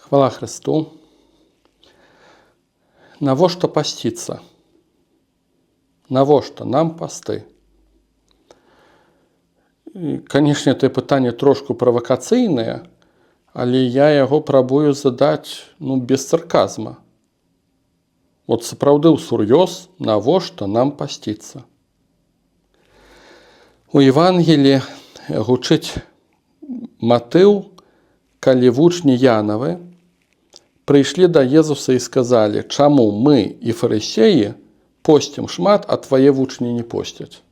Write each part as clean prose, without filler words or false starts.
Хвала Христу. Навошта пасціцца? Навошта нам пасты? Канешне, это пытанне трошку правакацыйнае, але я яго прабую задаць без сарказма. От сапраўды ўсур'ёз, навошта нам пасціцца? У Евангелі гучыць матыў, калі вучні Янавы прыйшлі да Езуса і сказалі: чаму мы і фарысеі посцім шмат, а твае вучні не посцяць?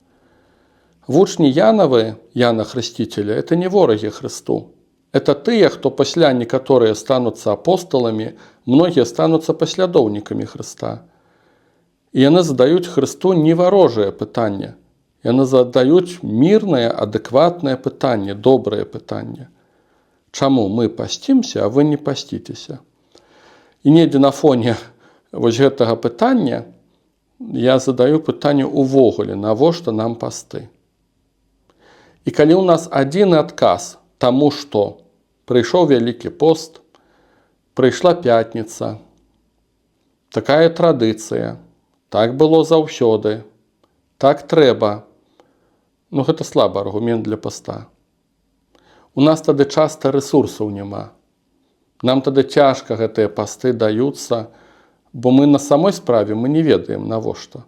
Вучні Янавы, Яна Хрысціцеля, это не ворагі Хрысту. Это тыя, хто пасля некаторыя стануцца апосталамі, многія стануцца паслядоўнікамі Хрыста. І яны задаюць Хрысту не варожае пытанне. Яны задаюць мірнае, адэкватнае пытанне, добрае пытанне. Чаму мы пасцімся, а вы не пасціцеся? І недзе на фоне вось гэтага пытання я задаю пытанне увогуле, навошта нам пасты? І калі ў нас адзіны адказ таму, што прыйшоў Вялікі пост, прыйшла пятніца, такая традыцыя, так было заўсёды, так трэба, гэта слабы аргумент для паста. У нас тады часта рэсурсаў няма. Нам тады цяжка гэтыя пасты даюцца, бо мы на самой справе мы не ведаем навошта.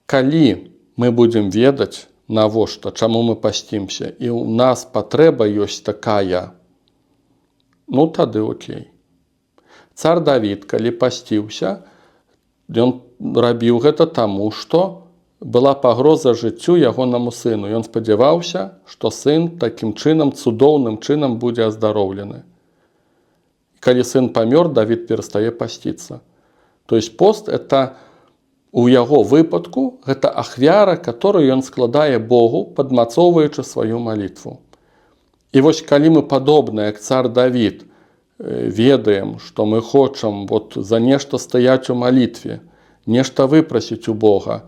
Калі мы будзем ведаць, навошта, чаму мы пасцімся, і ў нас патрэба ёсць такая, тады окей. Цар Давід, калі пасціўся, ён рабіў гэта таму, што была пагроза жыццю ягонаму сыну. Ён спадзяваўся, што сын такім чынам, цудоўным чынам будзе аздароўлены. Калі сын памёр, Давід перастае пасціцца. То есть пост – это у яго выпадку гэта ахвяра, которую ён складае Богу, падмацоўваючы сваю малітву. І вось калі мы падобна, як цар Давід, ведаем, што мы хочам за нешта стаяць у малітве, нешта выпрасіць у Бога,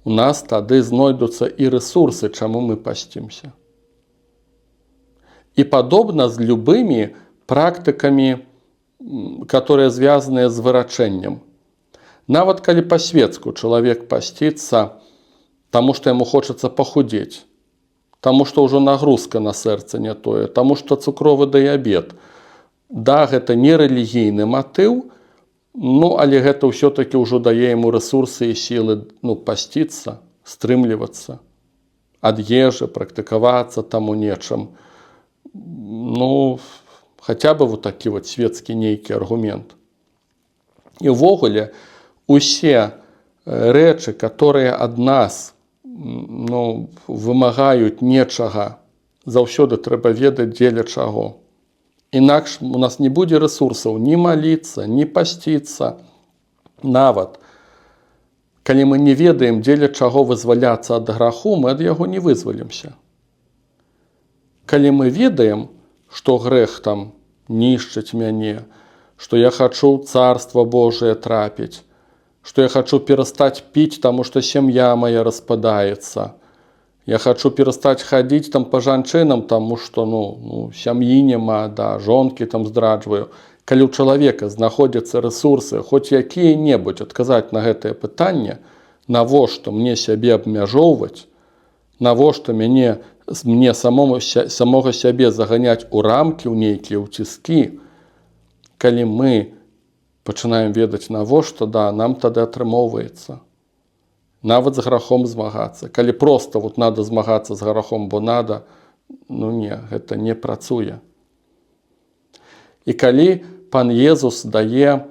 у нас тады знойдуцца і рэсурсы, чаму мы пасцімся. І падобна з любымі практыкамі, которые звязаныя з вырачэннем. Нават калі па-светску чалавек пасціцца, таму што яму хочацца пахудзець, таму што ўжо нагрузка на сэрца не тое, таму што цукровы дыябет. Да, гэта не рэлігійны матыў, але гэта ўсё-такі ўжо дае яму рэсурсы і сілы пасціцца, стрымлівацца, ад ежы, практыкавацца таму нечым. Хаця бы такі светскі нейкі аргумент. І ўвогуле, усе рэчы, которые ад нас вымагаюць нечага, заўсёды трэба ведаць, дзеля чаго. Інакш у нас не будзе рэсурсаў ні маліцца, ні пасціцца. Нават, калі мы не ведаем, дзеля чаго вызваляцца ад граху, мы ад яго не вызвалімся. Калі мы ведаем, што грэх там нішчыць мяне, што я хачу царства Божие трапіць, што я хачу перастаць піць, таму што сям'я моя распадаецца, я хачу перастаць хадзіць па жанчынам, таму што сям'і няма, жонкі здраджваю. Калі ў чалавека знаходзяцца рэсурсы, хоць якія-небудзь адказаць на гэтае пытанне, навошта мне сябе абмяжоўваць, навошта мне самога сябе заганяць у рамкі, ў нейкія ўціскі, калі мы пачынаем ведаць навошта, нам тады атрымоўваецца. Нават з грахом змагацца. Калі проста надо змагацца з грахом, бо надо, гэта не працуе. І калі Пан Езус дае,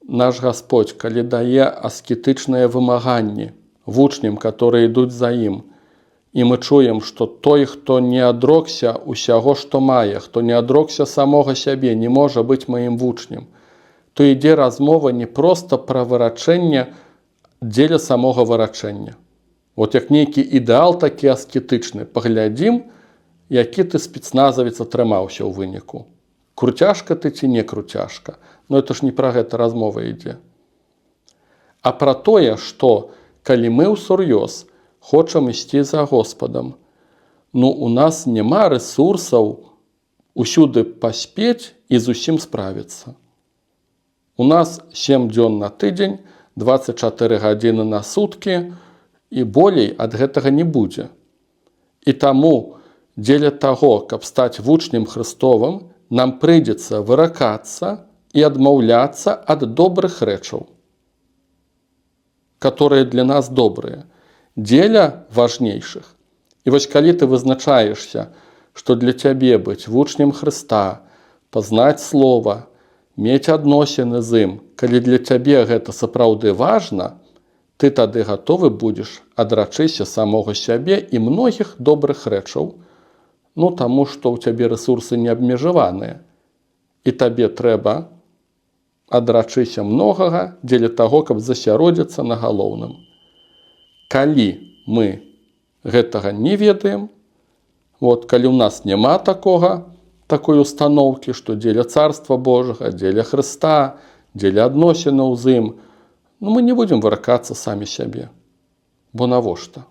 наш Гасподзь, калі дае аскетычныя вымаганні вучням, которые ідуць за ім, і мы чуем, што той, хто не адрокся усяго, што мае, хто не адрокся самога сябе, не можа быць маім вучнем, то ідзе размова не проста пра вырачэнне дзеля самога вырачэння. Як нейкі ідэал такі аскетычны. Паглядзім, які ты спецназавец атрымаўся ў выніку. Круцяшка ты ці не круцяшка. Это ж не пра гэта размова ідзе. А пра тое, што калі мы ўсур'ёз хочам ісці за Господам, у нас няма рэсурсаў усюды паспець і зусім справіцца. У нас 7 дзён на тыдзень, 24 гадзіны на суткі, і болей ад гэтага не будзе. І таму дзеля таго, каб стаць вучнем Христовым, нам прыйдзецца выракацца і адмаўляцца ад добрых рэчаў, которые для нас добрыя, дзеля важнейшых. І вось калі ты вызначаешся, што для цябе быць вучнем Хрыста, пазнаць Слова, мець адносіны з ім, калі для цябе гэта сапраўды важна, ты тады гатовы будзеш адрачыся самога сябе і многіх добрых рэчаў, таму што ў цябе рэсурсы не абмежаваныя. І табе трэба адрачыся многага дзеля таго, каб засяродзіцца на галоўным. Калі мы гэтага не ведаем, калі ў нас няма такой установкі, што дзеля Царства Божага, дзеля Хрыста, дзеля адносінаў з ім, мы не будзем выракацца самі сябе. Бо навошта?